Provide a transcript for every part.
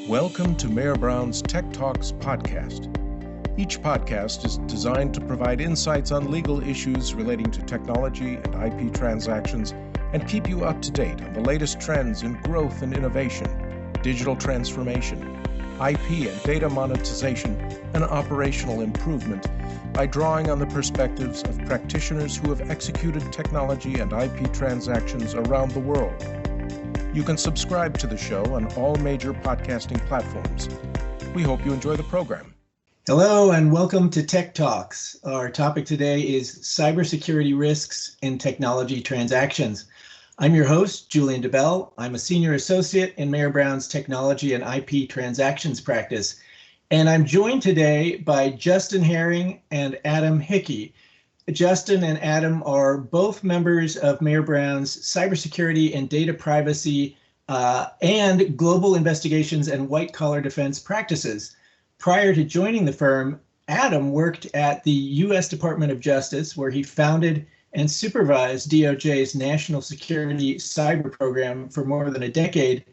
Welcome to Mayor Brown's Tech Talks podcast. Each podcast is designed to provide insights on legal issues relating to technology and IP transactions and keep you up to date on the latest trends in growth and innovation, digital transformation, IP and data monetization, and operational improvement by drawing on the perspectives of practitioners who have executed technology and IP transactions around the world. You can subscribe to the show on all major podcasting platforms. We hope you enjoy the program. Hello and welcome to Tech Talks. Our topic today is cybersecurity risks in technology transactions. I'm your host, Julian Dibbell. I'm a senior associate in Mayor Brown's technology and IP transactions practice. And I'm joined today by Justin Herring and Adam Hickey. Justin and Adam are both members of Mayor Brown's cybersecurity and data privacy and global investigations and white-collar defense practices. Prior to joining the firm, Adam worked at the U.S. Department of Justice, where he founded and supervised DOJ's national security cyber program for more than a decade.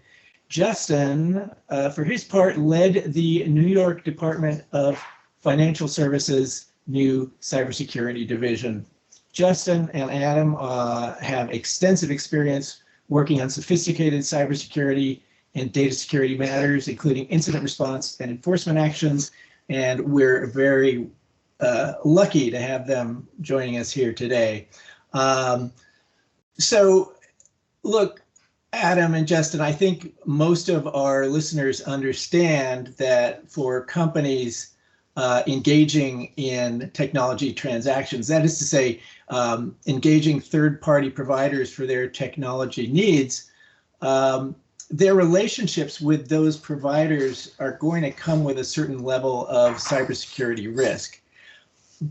Justin, for his part, led the New York Department of Financial Services new cybersecurity division. Justin and Adam have extensive experience working on sophisticated cybersecurity and data security matters, including incident response and enforcement actions. And we're very lucky to have them joining us here today. So look, Adam and Justin, I think most of our listeners understand that for companies engaging in technology transactions, that is to say, engaging third-party providers for their technology needs, their relationships with those providers are going to come with a certain level of cybersecurity risk.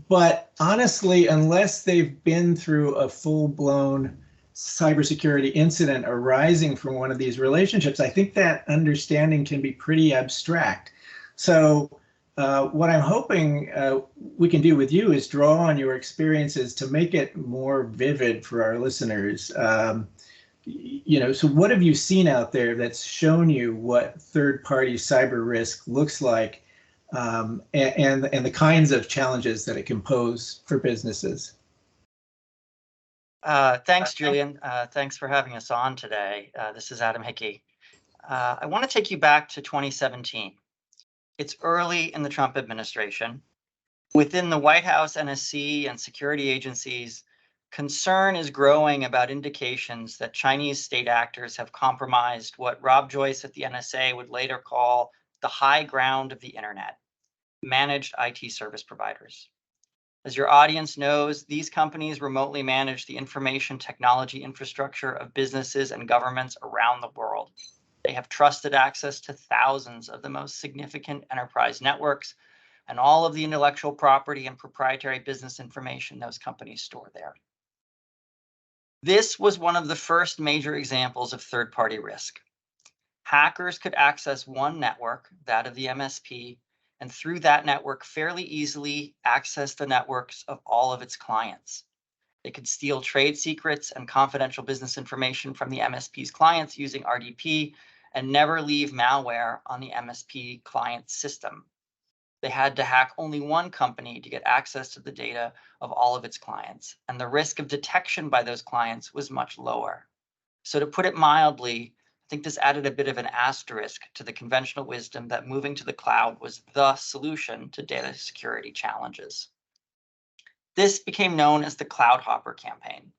But honestly, unless they've been through a full-blown cybersecurity incident arising from one of these relationships, I think that understanding can be pretty abstract. So what I'm hoping we can do with you is draw on your experiences to make it more vivid for our listeners. So what have you seen out there that's shown you what third-party cyber risk looks like and the kinds of challenges that it can pose for businesses? Thanks, Julian. Thanks for having us on today. This is Adam Hickey. I want to take you back to 2017. It's early in the Trump administration. Within the White House, NSC, and security agencies, concern is growing about indications that Chinese state actors have compromised what Rob Joyce at the NSA would later call the high ground of the internet, managed IT service providers. As your audience knows, these companies remotely manage the information technology infrastructure of businesses and governments around the world. They have trusted access to thousands of the most significant enterprise networks and all of the intellectual property and proprietary business information those companies store there. This was one of the first major examples of third-party risk. Hackers could access one network, that of the MSP, and through that network fairly easily access the networks of all of its clients. They could steal trade secrets and confidential business information from the MSP's clients using RDP and never leave malware on the MSP client system. They had to hack only one company to get access to the data of all of its clients, and the risk of detection by those clients was much lower. So to put it mildly, I think this added a bit of an asterisk to the conventional wisdom that moving to the cloud was the solution to data security challenges. This became known as the Cloud Hopper campaign.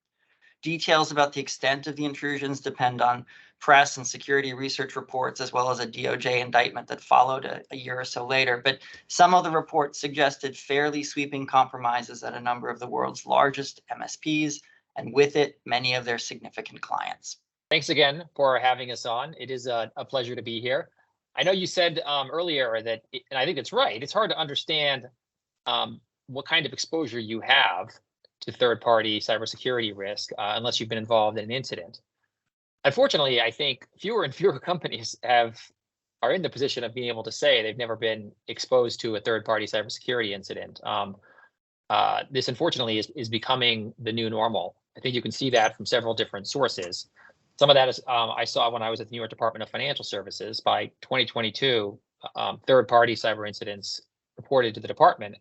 Details about the extent of the intrusions depend on press and security research reports, as well as a DOJ indictment that followed a year or so later. But some of the reports suggested fairly sweeping compromises at a number of the world's largest MSPs, and with it, many of their significant clients. Thanks again for having us on. It is a pleasure to be here. I know you said earlier that, and I think it's right, it's hard to understand what kind of exposure you have to third-party cybersecurity risk unless you've been involved in an incident. Unfortunately, I think fewer and fewer companies are in the position of being able to say they've never been exposed to a third-party cybersecurity incident. This, unfortunately, is becoming the new normal. I think you can see that from several different sources. Some of that is I saw when I was at the New York Department of Financial Services. By 2022, third-party cyber incidents reported to the department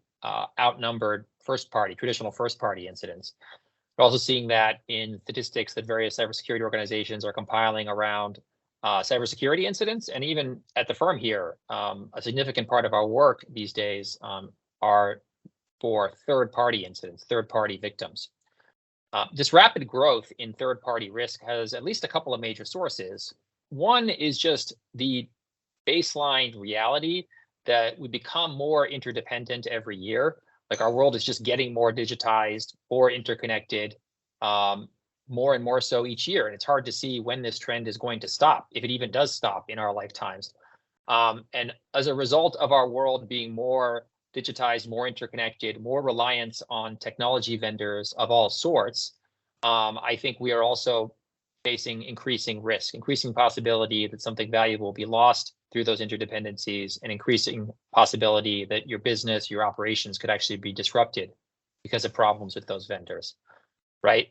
outnumbered traditional first-party incidents. We're also seeing that in statistics that various cybersecurity organizations are compiling around cybersecurity incidents. And even at the firm here, a significant part of our work these days are for third-party incidents, third-party victims. This rapid growth in third-party risk has at least a couple of major sources. One is just the baseline reality that we become more interdependent every year. Like our world is just getting more digitized, more interconnected, more and more so each year. And it's hard to see when this trend is going to stop, if it even does stop in our lifetimes. And as a result of our world being more digitized, more interconnected, more reliance on technology vendors of all sorts, I think we are also facing increasing risk, increasing possibility that something valuable will be lost through those interdependencies, and increasing possibility that your business, your operations could actually be disrupted because of problems with those vendors, right?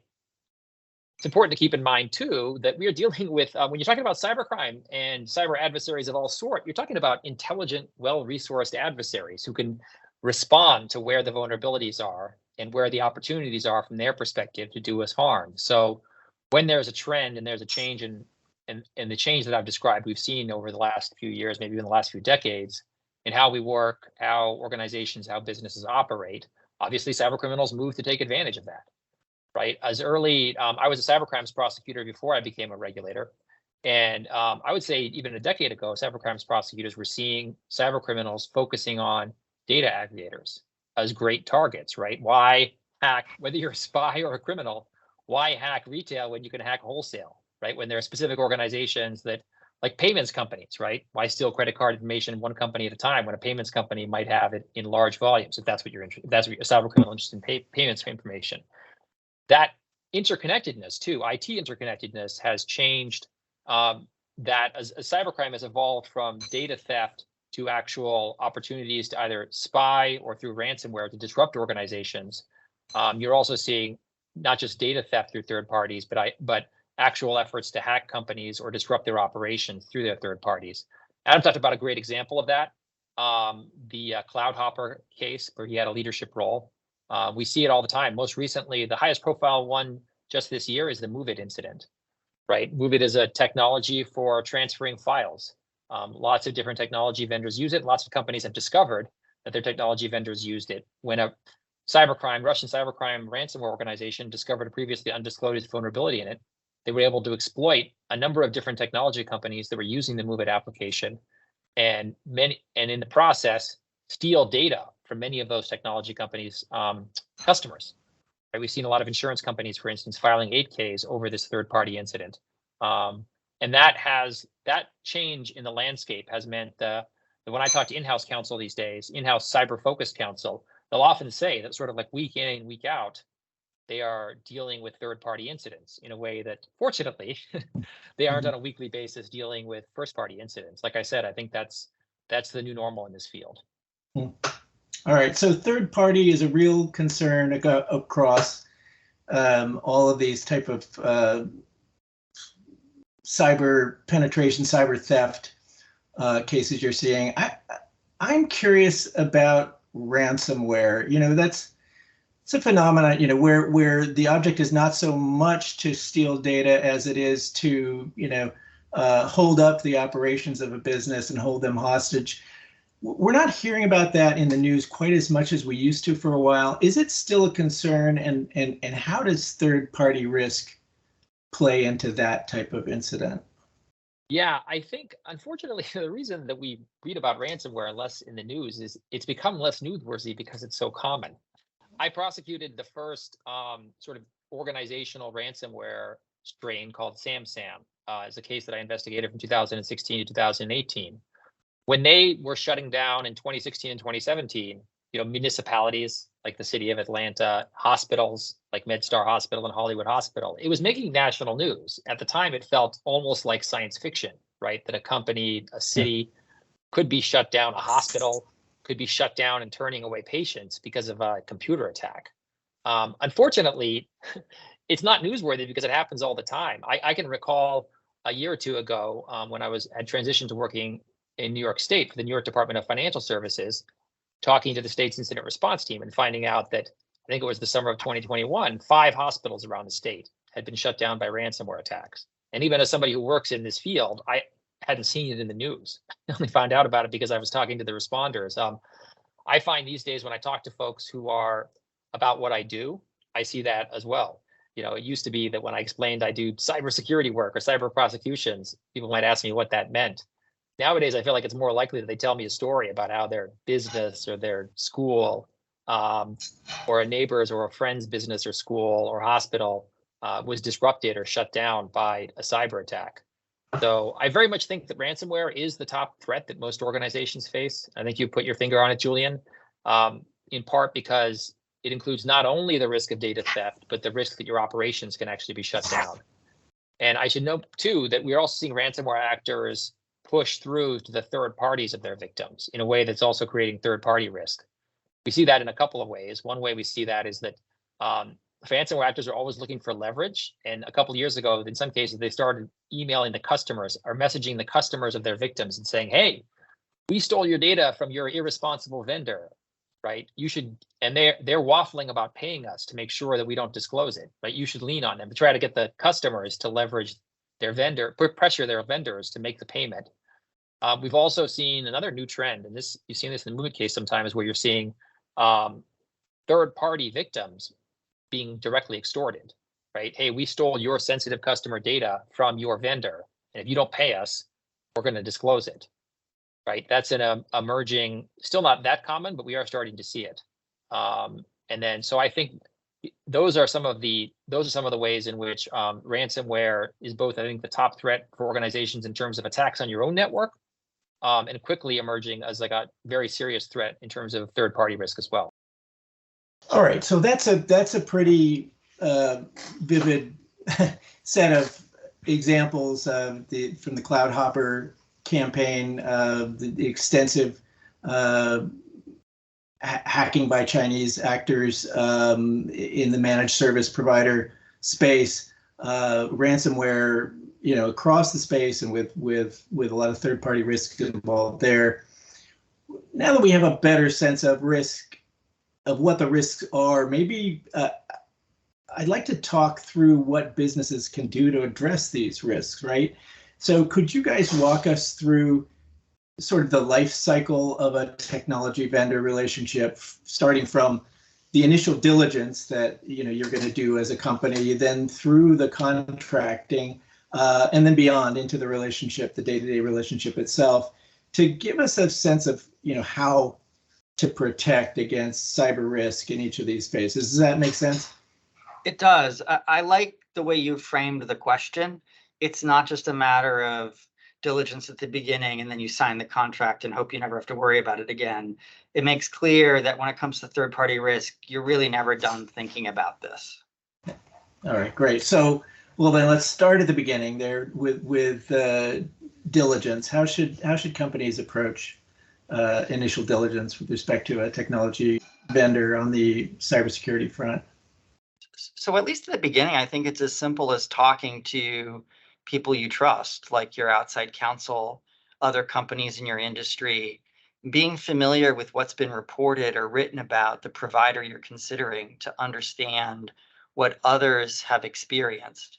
It's important to keep in mind too that we are dealing with, when you're talking about cybercrime and cyber adversaries of all sort, you're talking about intelligent, well-resourced adversaries who can respond to where the vulnerabilities are and where the opportunities are from their perspective to do us harm. So when there's a trend and there's a change in the change that I've described, we've seen over the last few years, maybe even the last few decades, in how we work, how organizations, how businesses operate, obviously cyber criminals move to take advantage of that. Right. As early, I was a cybercrimes prosecutor before I became a regulator. And I would say even a decade ago, cybercrimes prosecutors were seeing cyber criminals focusing on data aggregators as great targets, right? Why hack, whether you're a spy or a criminal, why hack retail when you can hack wholesale, right? When there are specific organizations that, like payments companies, right? Why steal credit card information one company at a time when a payments company might have it in large volumes, if that's what you're interested, if that's what you're cyber criminal interested in payments information. That interconnectedness too, IT interconnectedness has changed that as cybercrime has evolved from data theft to actual opportunities to either spy or through ransomware to disrupt organizations. You're also seeing not just data theft through third parties, but actual efforts to hack companies or disrupt their operations through their third parties. Adam talked about a great example of that, the CloudHopper case where he had a leadership role. We see it all the time. Most recently, the highest profile one just this year is the MoveIt incident, right? MoveIt is a technology for transferring files. Lots of different technology vendors use it. Lots of companies have discovered that their technology vendors used it. When a Russian cybercrime ransomware organization discovered a previously undisclosed vulnerability in it, they were able to exploit a number of different technology companies that were using the MoveIt application, and in the process steal data from many of those technology companies' customers. Right? We've seen a lot of insurance companies, for instance, filing 8Ks over this third-party incident. And that change in the landscape has meant that when I talk to in-house counsel these days, in-house cyber-focused counsel, they'll often say that sort of like week in and week out, they are dealing with third-party incidents in a way that, fortunately, they aren't on a weekly basis dealing with first-party incidents. Like I said, I think that's the new normal in this field. All right, so third party is a real concern across all of these type of cyber penetration, cyber theft cases you're seeing. I'm curious about ransomware. You know, it's a phenomenon, you know, where the object is not so much to steal data as it is to, you know, hold up the operations of a business and hold them hostage. We're not hearing about that in the news quite as much as we used to for a while. Is it still a concern, and how does third-party risk play into that type of incident? Yeah, I think, unfortunately, the reason that we read about ransomware less in the news is it's become less newsworthy because it's so common. I prosecuted the first sort of organizational ransomware strain called SamSam as a case that I investigated from 2016 to 2018. When they were shutting down in 2016 and 2017, you know, municipalities like the city of Atlanta, hospitals like MedStar Hospital and Hollywood Hospital, it was making national news. At the time, it felt almost like science fiction, right? That a company, a city could be shut down, a hospital could be shut down and turning away patients because of a computer attack. Unfortunately, it's not newsworthy because it happens all the time. I can recall a year or two ago when I had transitioned to working in New York State for the New York Department of Financial Services, talking to the state's incident response team and finding out that I think it was the summer of 2021, 5 hospitals around the state had been shut down by ransomware attacks. And even as somebody who works in this field, I hadn't seen it in the news. I only found out about it because I was talking to the responders. I find these days when I talk to folks who are about what I do, I see that as well. It used to be that when I explained I do cybersecurity work or cyber prosecutions, people might ask me what that meant. Nowadays, I feel like it's more likely that they tell me a story about how their business or their school or a neighbor's or a friend's business or school or hospital was disrupted or shut down by a cyber attack. So I very much think that ransomware is the top threat that most organizations face. I think you put your finger on it, Julian, in part because it includes not only the risk of data theft, but the risk that your operations can actually be shut down. And I should note, too, that we're also seeing ransomware actors push through to the third parties of their victims in a way that's also creating third-party risk. We see that in a couple of ways. One way we see that is that ransomware actors are always looking for leverage. And a couple of years ago, in some cases, they started emailing the customers or messaging the customers of their victims and saying, hey, we stole your data from your irresponsible vendor, right? You should, and they're waffling about paying us to make sure that we don't disclose it, right? You should lean on them to try to get the customers to leverage their vendor, pressure their vendors to make the payment. We've also seen another new trend, and this you've seen this in the movement case sometimes, where you're seeing third-party victims being directly extorted, right? Hey, we stole your sensitive customer data from your vendor, and if you don't pay us, we're going to disclose it, right? That's an emerging, still not that common, but we are starting to see it. And then, so I think those are some of the ways in which ransomware is both, I think, the top threat for organizations in terms of attacks on your own network, and quickly emerging as like a very serious threat in terms of third-party risk as well. All right, so that's a pretty vivid set of examples from the Cloud Hopper campaign, the extensive hacking by Chinese actors in the managed service provider space, ransomware, across the space, and with a lot of third-party risks involved there. Now that we have a better sense of risk, of what the risks are, maybe I'd like to talk through what businesses can do to address these risks, right? So could you guys walk us through sort of the life cycle of a technology vendor relationship, starting from the initial diligence that you're going to do as a company, then through the contracting, and then beyond into the relationship, the day-to-day relationship itself, to give us a sense of how to protect against cyber risk in each of these phases. Does that make sense? It does. I like the way you framed the question. It's not just a matter of diligence at the beginning and then you sign the contract and hope you never have to worry about it again. It makes clear that when it comes to third-party risk, you're really never done thinking about this. All right, great. So, well, then let's start at the beginning there with diligence. How should companies approach initial diligence with respect to a technology vendor on the cybersecurity front? So at least at the beginning, I think it's as simple as talking to people you trust, like your outside counsel, other companies in your industry, being familiar with what's been reported or written about the provider you're considering to understand what others have experienced,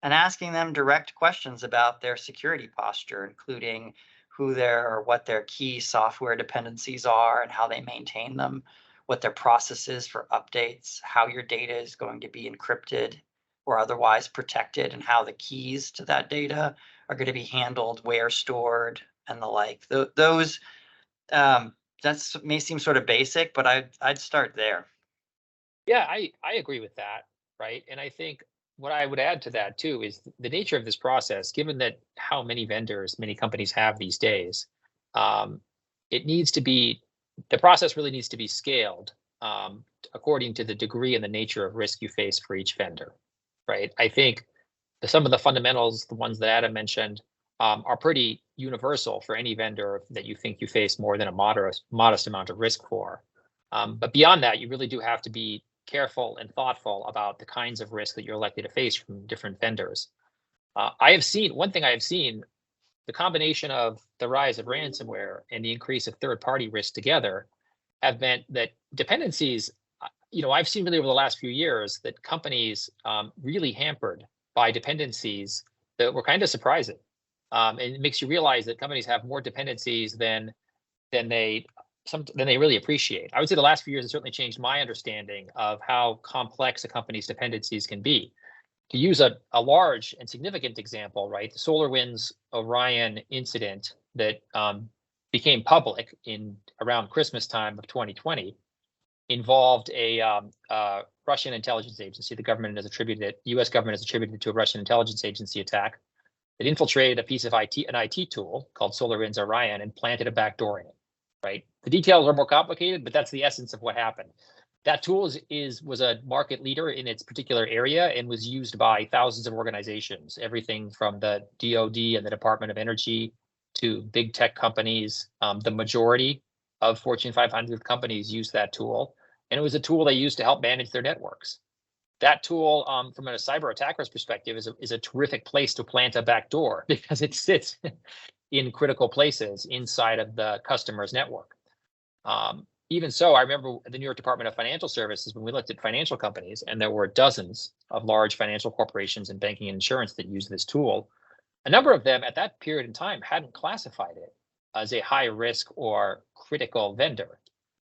and asking them direct questions about their security posture, including what their key software dependencies are and how they maintain them, what their process is for updates, how your data is going to be encrypted or otherwise protected, and how the keys to that data are going to be handled, where stored, and the like. Those that may seem sort of basic, but I'd start there. Yeah, I agree with that, right? And I think what I would add to that too is the nature of this process, given that how many vendors many companies have these days, the process really needs to be scaled according to the degree and the nature of risk you face for each vendor, right? I think some of the fundamentals, the ones that Adam mentioned, are pretty universal for any vendor that you think you face more than a modest amount of risk for. But beyond that, you really do have to be careful and thoughtful about the kinds of risk that you're likely to face from different vendors. I have seen, one thing I have seen, the combination of the rise of ransomware and the increase of third-party risk together have meant that dependencies, I've seen really over the last few years that companies really hampered by dependencies that were kind of surprising. And it makes you realize that companies have more dependencies than they really appreciate. I would say the last few years have certainly changed my understanding of how complex a company's dependencies can be. To use a large and significant example, right, the SolarWinds Orion incident that became public in around Christmas time of 2020 involved a Russian intelligence agency. The U.S. government has attributed it to a Russian intelligence agency attack. It infiltrated a piece of an IT tool called SolarWinds Orion and planted a backdoor in it. Right. The details are more complicated, but that's the essence of what happened. That tool was a market leader in its particular area and was used by thousands of organizations, everything from the DoD and the Department of Energy to big tech companies. The majority of Fortune 500 companies use that tool, and it was a tool they used to help manage their networks. That tool, from a cyber attacker's perspective, is a terrific place to plant a backdoor because it sits in critical places inside of the customer's network. Even so, I remember the New York Department of Financial Services, when we looked at financial companies, and there were dozens of large financial corporations in banking and insurance that used this tool, a number of them at that period in time hadn't classified it as a high risk or critical vendor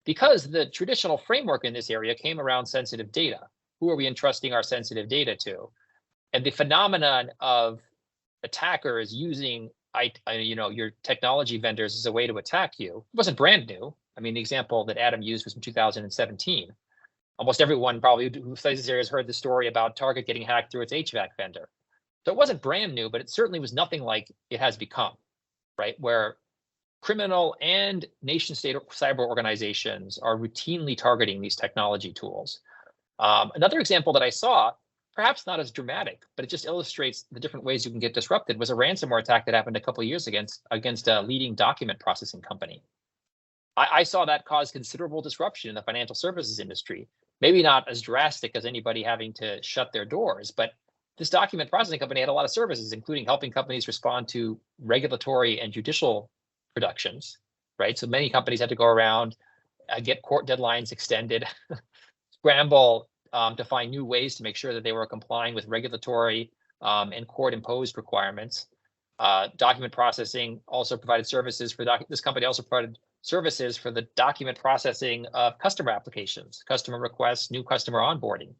because the traditional framework in this area came around sensitive data. Who are we entrusting our sensitive data to? And the phenomenon of attackers using your technology vendors as a way to attack you wasn't brand new. I mean, the example that Adam used was from 2017. Almost everyone probably who studies this area has heard the story about Target getting hacked through its HVAC vendor. So it wasn't brand new, but it certainly was nothing like it has become, right? Where criminal and nation-state cyber organizations are routinely targeting these technology tools. Another example that I saw, perhaps not as dramatic, but it just illustrates the different ways you can get disrupted, was a ransomware attack that happened a couple of years against a leading document processing company. I saw that cause considerable disruption in the financial services industry. Maybe not as drastic as anybody having to shut their doors, but this document processing company had a lot of services, including helping companies respond to regulatory and judicial productions, right? So many companies had to go around, get court deadlines extended, scramble to find new ways to make sure that they were complying with regulatory and court-imposed requirements. Document processing also provided services for this company also provided services for the document processing of customer applications, customer requests, new customer onboarding.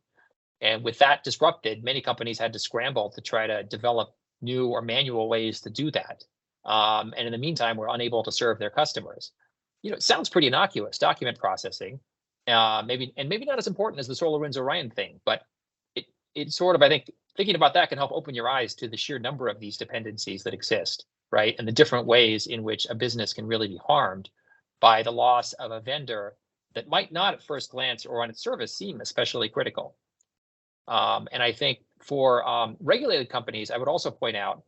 And with that disrupted, many companies had to scramble to try to develop new or manual ways to do that. And in the meantime, were unable to serve their customers. It sounds pretty innocuous, document processing, maybe not as important as the SolarWinds Orion thing, but it sort of, I think, thinking about that can help open your eyes to the sheer number of these dependencies that exist, right? And the different ways in which a business can really be harmed by the loss of a vendor that might not at first glance or on its surface seem especially critical. And I think for regulated companies, I would also point out,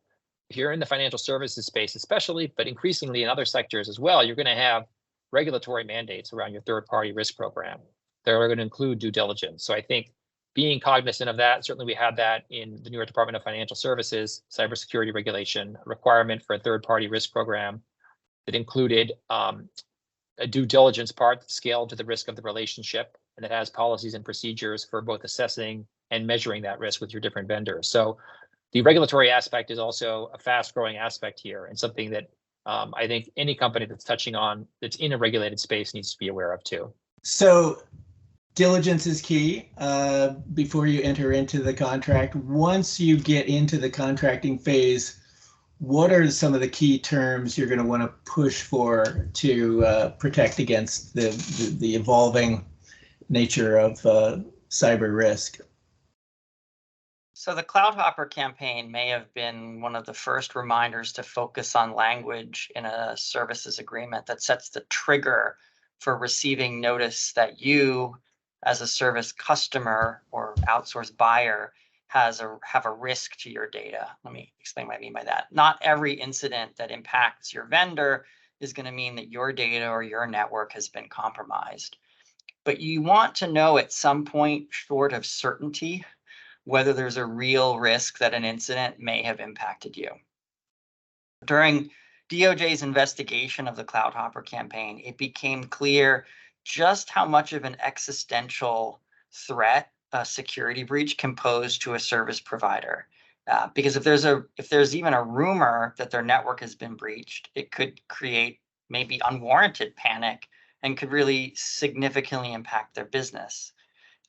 if you're in the financial services space especially, but increasingly in other sectors as well, you're going to have regulatory mandates around your third-party risk program. They're going to include due diligence. So I think being cognizant of that, certainly we had that in the New York Department of Financial Services, cybersecurity regulation, a requirement for a third-party risk program that included a due diligence part that's scaled to the risk of the relationship, and that has policies and procedures for both assessing and measuring that risk with your different vendors. So the regulatory aspect is also a fast-growing aspect here, and something that I think any company that's in a regulated space needs to be aware of too. So diligence is key before you enter into the contract. Once you get into the contracting phase, what are some of the key terms you're going to want to push for to protect against the evolving nature of cyber risk? So the CloudHopper campaign may have been one of the first reminders to focus on language in a services agreement that sets the trigger for receiving notice that you, as a service customer or outsourced buyer, have a risk to your data. Let me explain what I mean by that. Not every incident that impacts your vendor is going to mean that your data or your network has been compromised. but you want to know at some point, short of certainty, whether there's a real risk that an incident may have impacted you. During DOJ's investigation of the CloudHopper campaign, it became clear just how much of an existential threat a security breach can pose to a service provider. Because if there's even a rumor that their network has been breached, it could create maybe unwarranted panic and could really significantly impact their business.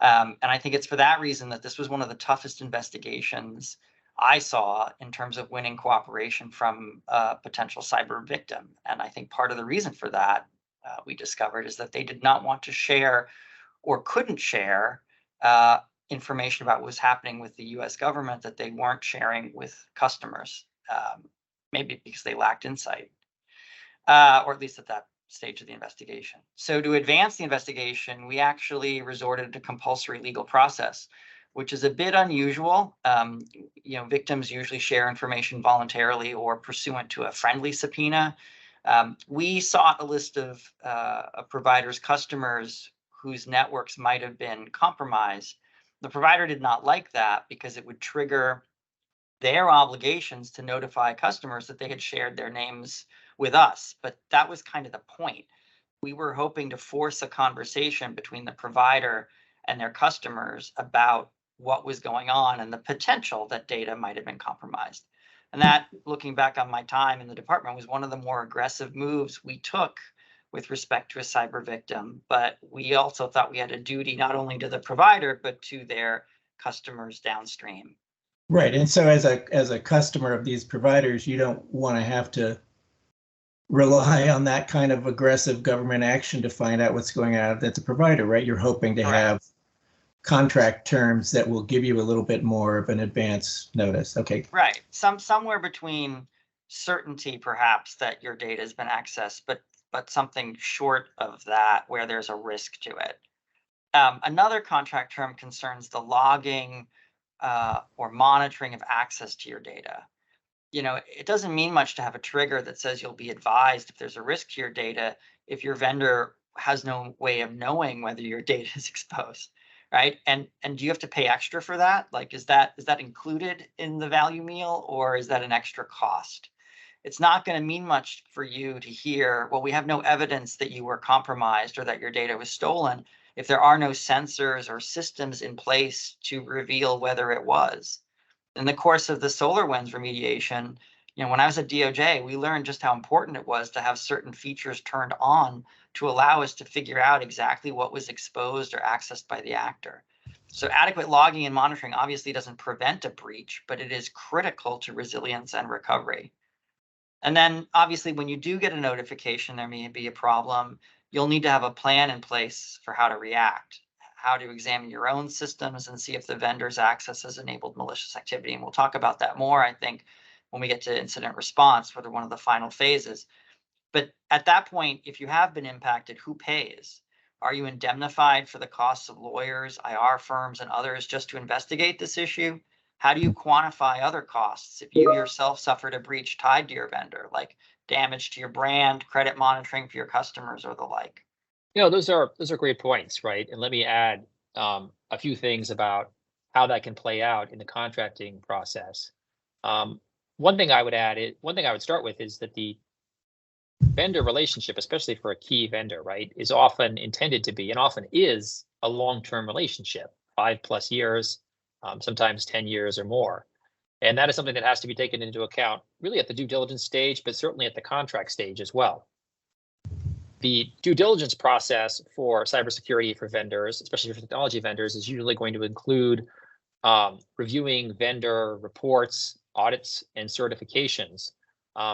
And I think it's for that reason that this was one of the toughest investigations I saw in terms of winning cooperation from a potential cyber victim. And I think part of the reason for that, we discovered, is that they did not want to share or couldn't share information about what was happening with the US government that they weren't sharing with customers, maybe because they lacked insight, or at least at that stage of the investigation. So to advance the investigation, we actually resorted to compulsory legal process, which is a bit unusual. Victims usually share information voluntarily or pursuant to a friendly subpoena. We sought a list of providers' customers whose networks might have been compromised. The provider did not like that because it would trigger their obligations to notify customers that they had shared their names with us. But that was kind of the point. We were hoping to force a conversation between the provider and their customers about what was going on and the potential that data might have been compromised. And that, looking back on my time in the department, was one of the more aggressive moves we took with respect to a cyber victim. But we also thought we had a duty not only to the provider, but to their customers downstream. Right. And so as a customer of these providers, you don't want to have to rely on that kind of aggressive government action to find out what's going on at the provider, right? You're hoping to have contract terms that will give you a little bit more of an advance notice. Okay. Right. Somewhere between certainty, perhaps, that your data has been accessed, but something short of that where there's a risk to it. Another contract term concerns the logging or monitoring of access to your data. It doesn't mean much to have a trigger that says you'll be advised if there's a risk to your data if your vendor has no way of knowing whether your data is exposed, right? And do you have to pay extra for that? Like, is that included in the value meal, or is that an extra cost? It's not going to mean much for you to hear, well, we have no evidence that you were compromised or that your data was stolen, if there are no sensors or systems in place to reveal whether it was. In the course of the SolarWinds remediation, when I was at DOJ, we learned just how important it was to have certain features turned on to allow us to figure out exactly what was exposed or accessed by the actor. So adequate logging and monitoring obviously doesn't prevent a breach, but it is critical to resilience and recovery. And then obviously when you do get a notification there may be a problem, you'll need to have a plan in place for how to react, how to examine your own systems and see if the vendor's access has enabled malicious activity. And we'll talk about that more, I think, when we get to incident response for one of the final phases. But at that point, if you have been impacted, who pays? Are you indemnified for the costs of lawyers, IR firms, and others just to investigate this issue? How do you quantify other costs if you yourself suffered a breach tied to your vendor, like damage to your brand, credit monitoring for your customers, or the like? Those are great points, right? And let me add a few things about how that can play out in the contracting process. One thing I would start with is that the vendor relationship, especially for a key vendor, right, is often intended to be and often is a long-term relationship, 5+ years, sometimes 10 years or more. And that is something that has to be taken into account really at the due diligence stage, but certainly at the contract stage as well. The due diligence process for cybersecurity for vendors, especially for technology vendors, is usually going to include reviewing vendor reports, audits, and certifications.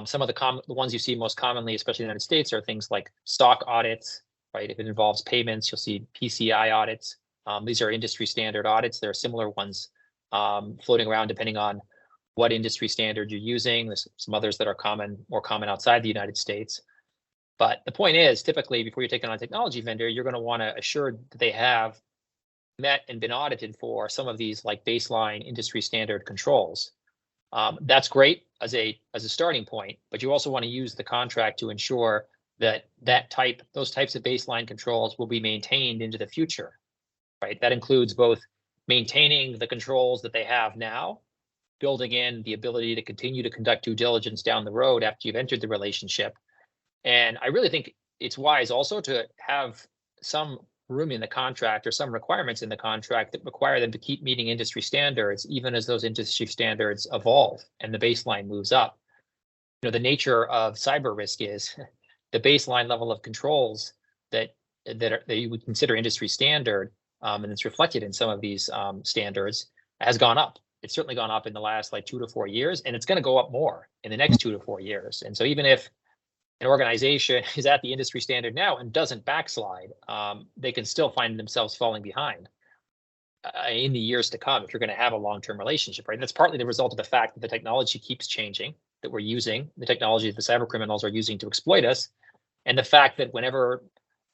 Some of the ones you see most commonly, especially in the United States, are things like SOC audits, right? If it involves payments, you'll see PCI audits. These are industry standard audits. There are similar ones floating around depending on what industry standard you're using. There's some others that are more common outside the United States. But the point is, typically, before you're taking on a technology vendor, you're going to want to assure that they have met and been audited for some of these like baseline industry standard controls. That's great as a starting point, but you also want to use the contract to ensure those types of baseline controls will be maintained into the future, right? That includes both maintaining the controls that they have now, building in the ability to continue to conduct due diligence down the road after you've entered the relationship. And I really think it's wise also to have some room in the contract or some requirements in the contract that require them to keep meeting industry standards, even as those industry standards evolve and the baseline moves up. The nature of cyber risk is the baseline level of controls that you would consider industry standard, and it's reflected in some of these standards, has gone up. It's certainly gone up in the last 2 to 4 years, and it's going to go up more in the next 2 to 4 years. And so even if an organization is at the industry standard now and doesn't backslide, they can still find themselves falling behind in the years to come if you're going to have a long-term relationship, right? And that's partly the result of the fact that the technology keeps changing, that we're using, the technology that the cyber criminals are using to exploit us, and the fact that whenever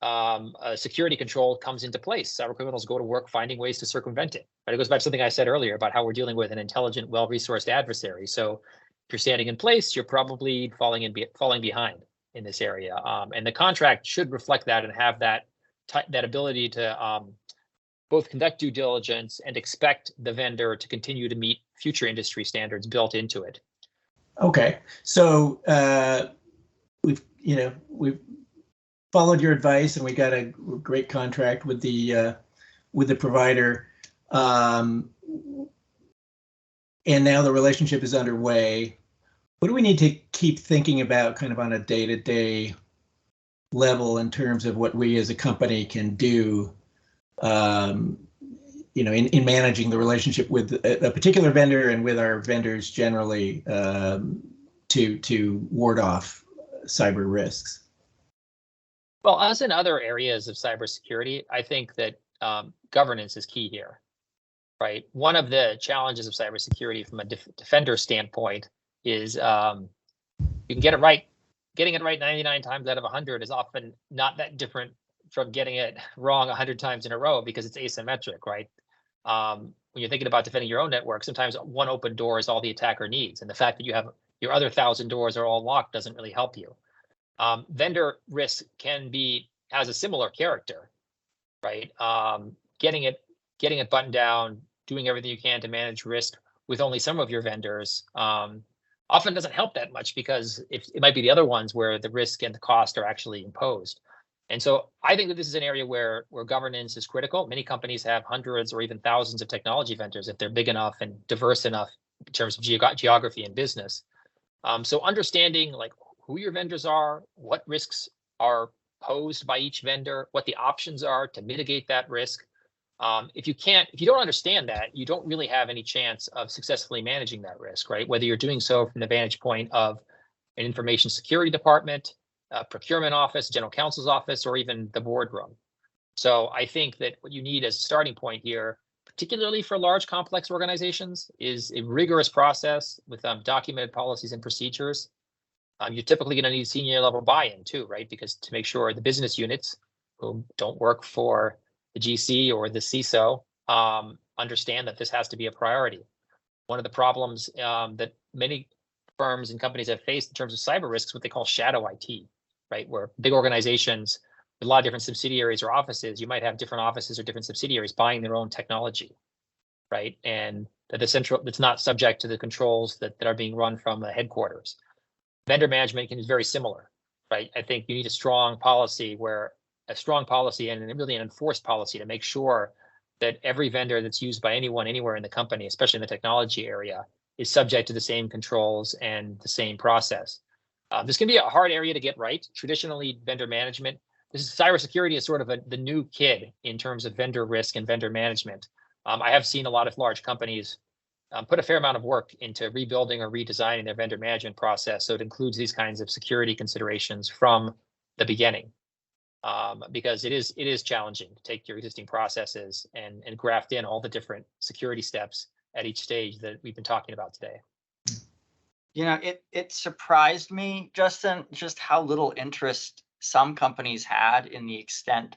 a security control comes into place, cyber criminals go to work finding ways to circumvent it. But it goes back to something I said earlier about how we're dealing with an intelligent, well-resourced adversary. So if you're standing in place, you're probably falling behind in this area. And the contract should reflect that and have that ability to both conduct due diligence and expect the vendor to continue to meet future industry standards built into it. Okay, so we've followed your advice, and we got a great contract with the provider, and now the relationship is underway. What do we need to keep thinking about, kind of on a day-to-day level, in terms of what we as a company can do, in managing the relationship with a particular vendor and with our vendors generally, to ward off cyber risks? Well, as in other areas of cybersecurity, I think that governance is key here, right? One of the challenges of cybersecurity from a defender standpoint is you can get it right. Getting it right 99 times out of 100 is often not that different from getting it wrong 100 times in a row, because it's asymmetric, right? When you're thinking about defending your own network, sometimes one open door is all the attacker needs, and the fact that you have your other 1,000 doors are all locked doesn't really help you. Vendor risk has a similar character, right? Getting it buttoned down, doing everything you can to manage risk with only some of your vendors often doesn't help that much, because it might be the other ones where the risk and the cost are actually imposed. And so I think that this is an area where governance is critical. Many companies have hundreds or even thousands of technology vendors if they're big enough and diverse enough in terms of geography and business. So understanding who your vendors are, what risks are posed by each vendor, what the options are to mitigate that risk. If you don't understand that, you don't really have any chance of successfully managing that risk, right? Whether you're doing so from the vantage point of an information security department, procurement office, general counsel's office, or even the boardroom. So I think that what you need as a starting point here, particularly for large, complex organizations, is a rigorous process with documented policies and procedures. You're typically going to need senior level buy-in too, right? Because to make sure the business units who don't work for the GC or the CISO understand that this has to be a priority. One of the problems that many firms and companies have faced in terms of cyber risks, what they call shadow IT, right? Where big organizations with a lot of different subsidiaries or offices, you might have different offices or different subsidiaries buying their own technology, right? And that's not subject to the controls that are being run from the headquarters. Vendor management is very similar, right? I think you need a strong policy and really an enforced policy to make sure that every vendor that's used by anyone anywhere in the company, especially in the technology area, is subject to the same controls and the same process. This can be a hard area to get right. Traditionally, vendor management, cybersecurity is sort of the new kid in terms of vendor risk and vendor management. I have seen a lot of large companies put a fair amount of work into rebuilding or redesigning their vendor management process, so it includes these kinds of security considerations from the beginning. Because it is challenging to take your existing processes and graft in all the different security steps at each stage that we've been talking about today. It surprised me, Justin, just how little interest some companies had in the extent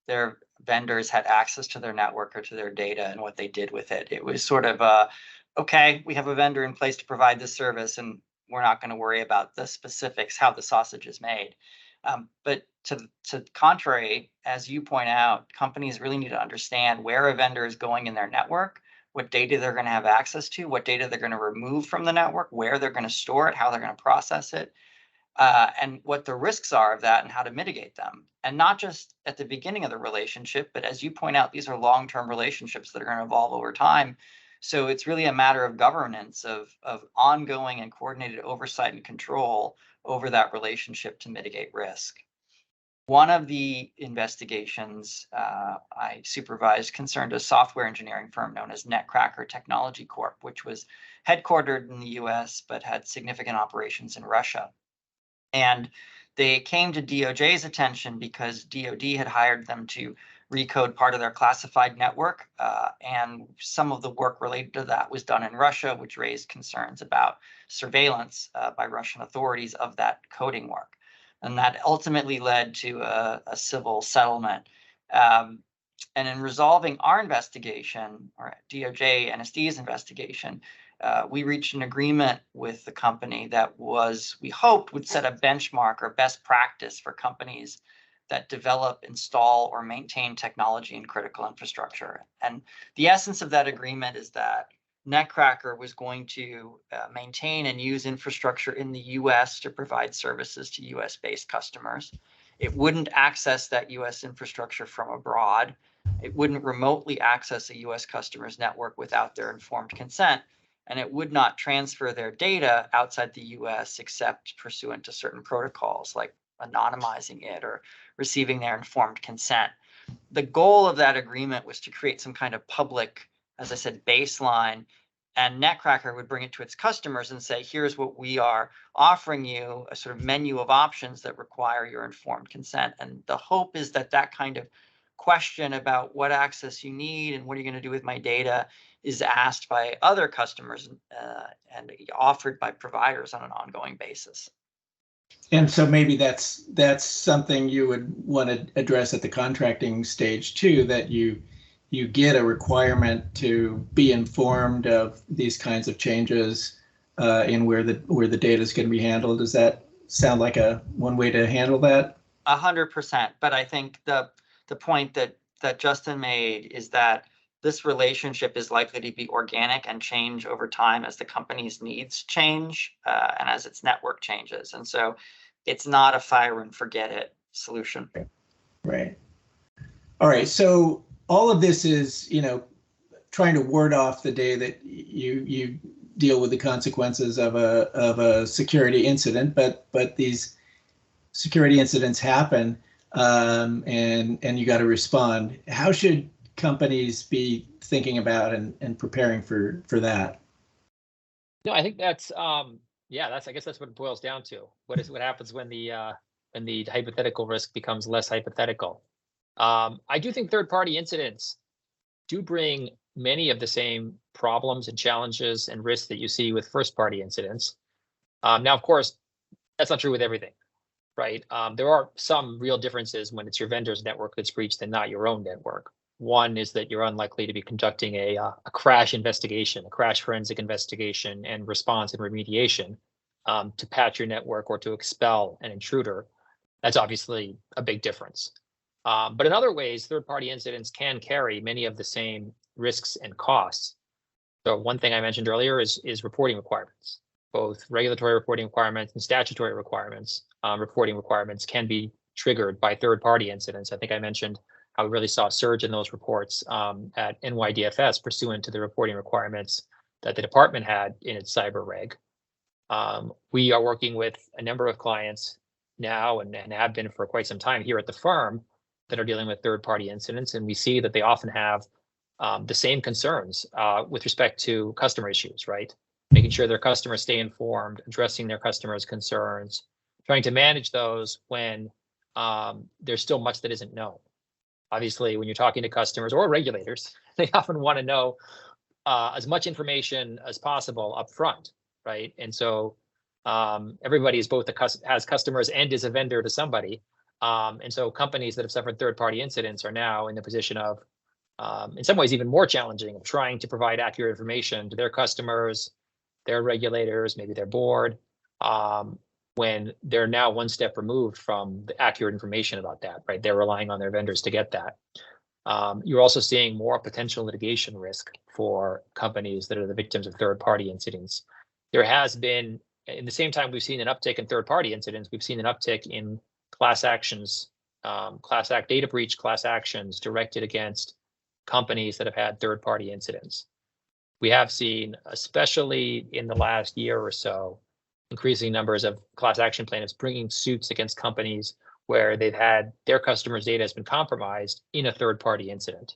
their vendors had access to their network or to their data and what they did with it. It was sort of okay, we have a vendor in place to provide this service, and we're not going to worry about the specifics, how the sausage is made. But to contrary, as you point out, companies really need to understand where a vendor is going in their network, what data they're going to have access to, what data they're going to remove from the network, where they're going to store it, how they're going to process it, and what the risks are of that and how to mitigate them. And not just at the beginning of the relationship, but as you point out, these are long-term relationships that are going to evolve over time. So it's really a matter of governance, of ongoing and coordinated oversight and control over that relationship to mitigate risk. One of the investigations I supervised concerned a software engineering firm known as Netcracker Technology Corp, which was headquartered in the US but had significant operations in Russia. And they came to DOJ's attention because DOD had hired them to recode part of their classified network, and some of the work related to that was done in Russia, which raised concerns about surveillance by Russian authorities of that coding work. And that ultimately led to a civil settlement. And in resolving our investigation, or DOJ NSD's investigation, we reached an agreement with the company that we hoped would set a benchmark or best practice for companies that develop, install, or maintain technology in critical infrastructure. And the essence of that agreement is that Netcracker was going to maintain and use infrastructure in the US to provide services to US-based customers. It wouldn't access that US infrastructure from abroad. It wouldn't remotely access a US customer's network without their informed consent. And it would not transfer their data outside the US except pursuant to certain protocols like anonymizing it or receiving their informed consent. The goal of that agreement was to create some kind of public, as I said, baseline, and Netcracker would bring it to its customers and say, here's what we are offering you, a sort of menu of options that require your informed consent. And the hope is that that kind of question about what access you need and what are you going to do with my data is asked by other customers and offered by providers on an ongoing basis. And so maybe that's something you would want to address at the contracting stage too, that you get a requirement to be informed of these kinds of changes in where the data is going to be handled. Does that sound like one way to handle that? 100%. But I think the point that Justin made is that this relationship is likely to be organic and change over time as the company's needs change and as its network changes. And so it's not a fire and forget it solution. Right. All right. So all of this is, trying to ward off the day that you deal with the consequences of a security incident, but these security incidents happen, and you got to respond. How should companies be thinking about and preparing for that? No, I think that's I guess that's what it boils down to. What happens when the hypothetical risk becomes less hypothetical? I do think third-party incidents do bring many of the same problems and challenges and risks that you see with first-party incidents. Now, of course, that's not true with everything, right? There are some real differences when it's your vendor's network that's breached and not your own network. One is that you're unlikely to be conducting a crash investigation, a crash forensic investigation and response and remediation to patch your network or to expel an intruder. That's obviously a big difference. But in other ways, third-party incidents can carry many of the same risks and costs. So one thing I mentioned earlier is reporting requirements. Both regulatory reporting requirements and statutory requirements. Reporting requirements can be triggered by third-party incidents. I think I mentioned how we really saw a surge in those reports at NYDFS pursuant to the reporting requirements that the department had in its cyber reg. We are working with a number of clients now and have been for quite some time here at the firm that are dealing with third-party incidents, and we see that they often have the same concerns with respect to customer issues, right? Making sure their customers stay informed, addressing their customers' concerns, trying to manage those when there's still much that isn't known. Obviously, when you're talking to customers or regulators, they often want to know as much information as possible up front, right? And so everybody is both has customers and is a vendor to somebody. And so companies that have suffered third-party incidents are now in the position of, in some ways, even more challenging of trying to provide accurate information to their customers, their regulators, maybe their board, when they're now one step removed from the accurate information about that, right? They're relying on their vendors to get that. You're also seeing more potential litigation risk for companies that are the victims of third-party incidents. There has been, in the same time we've seen an uptick in third-party incidents, we've seen an uptick in class actions, class act data breach class actions directed against companies that have had third-party incidents. We have seen, especially in the last year or so, increasing numbers of class action plaintiffs bringing suits against companies where they've had their customers' data has been compromised in a third-party incident.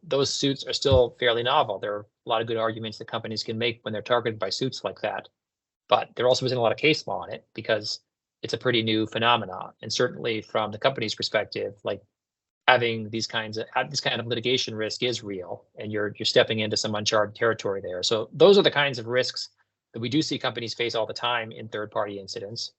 Those suits are still fairly novel. There are a lot of good arguments that companies can make when they're targeted by suits like that, but there also isn't a lot of case law on it because it's a pretty new phenomenon. And certainly from the company's perspective, like having this kind of litigation risk is real, and you're stepping into some uncharted territory there. So those are the kinds of risks that we do see companies face all the time in third-party incidents.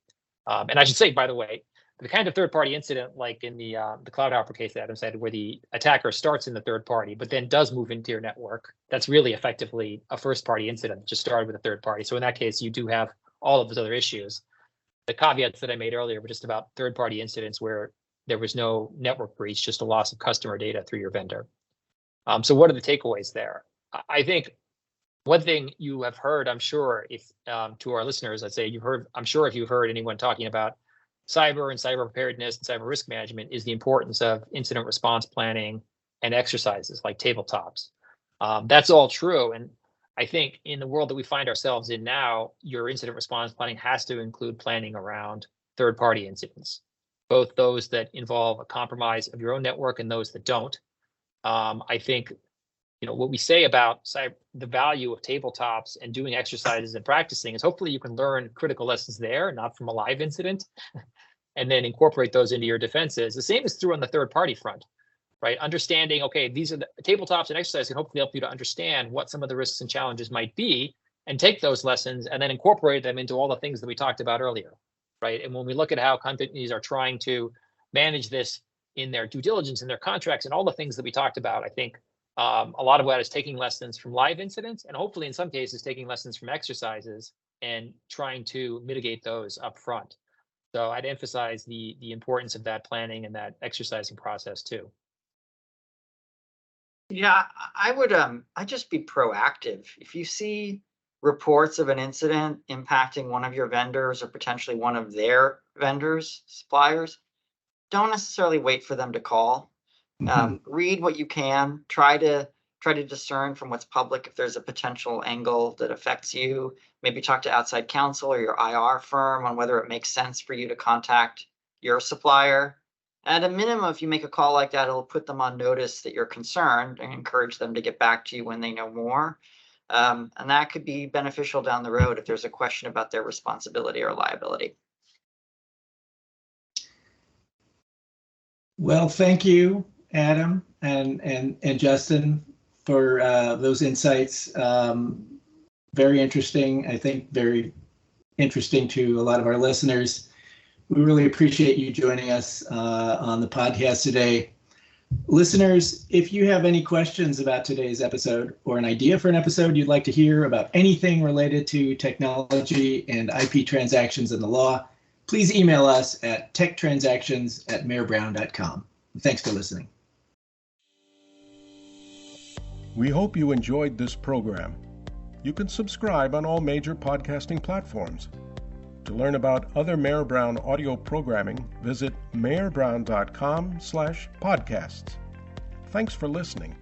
And I should say, by the way, the kind of third-party incident, like in the CloudHopper case that Adam said, where the attacker starts in the third party, but then does move into your network, that's really effectively a first-party incident, just started with a third party. So in that case, you do have all of those other issues. The caveats that I made earlier were just about third-party incidents where there was no network breach, just a loss of customer data through your vendor. So what are the takeaways there? I think one thing you have heard, I'm sure, if to our listeners, I'd say I'm sure if you've heard anyone talking about cyber and cyber preparedness and cyber risk management, is the importance of incident response planning and exercises like tabletops. That's all true. And I think in the world that we find ourselves in now, your incident response planning has to include planning around third-party incidents, both those that involve a compromise of your own network and those that don't. I think, what we say about the value of tabletops and doing exercises and practicing is hopefully you can learn critical lessons there, not from a live incident, and then incorporate those into your defenses. The same is true on the third-party front, right? Understanding, okay, these are the tabletops and exercises can hopefully help you to understand what some of the risks and challenges might be, and take those lessons and then incorporate them into all the things that we talked about earlier, right? And when we look at how companies are trying to manage this in their due diligence and their contracts and all the things that we talked about, I think a lot of that is taking lessons from live incidents and hopefully in some cases taking lessons from exercises and trying to mitigate those up front. So I'd emphasize the importance of that planning and that exercising process too. Yeah, I would I'd just be proactive. If you see reports of an incident impacting one of your vendors or potentially one of their vendors, suppliers, don't necessarily wait for them to call. Read what you can. Try to discern from what's public if there's a potential angle that affects you. Maybe talk to outside counsel or your IR firm on whether it makes sense for you to contact your supplier. At a minimum, if you make a call like that, it'll put them on notice that you're concerned and encourage them to get back to you when they know more. And that could be beneficial down the road if there's a question about their responsibility or liability. Well, thank you, Adam and Justin, for those insights. Very interesting, I think very interesting to a lot of our listeners. We really appreciate you joining us on the podcast today. Listeners, if you have any questions about today's episode or an idea for an episode you'd like to hear about anything related to technology and IP transactions in the law, please email us at techtransactions@mayorbrown.com. Thanks for listening. We hope you enjoyed this program. You can subscribe on all major podcasting platforms. To learn about other Mayor Brown audio programming, visit mayorbrown.com/podcasts. Thanks for listening.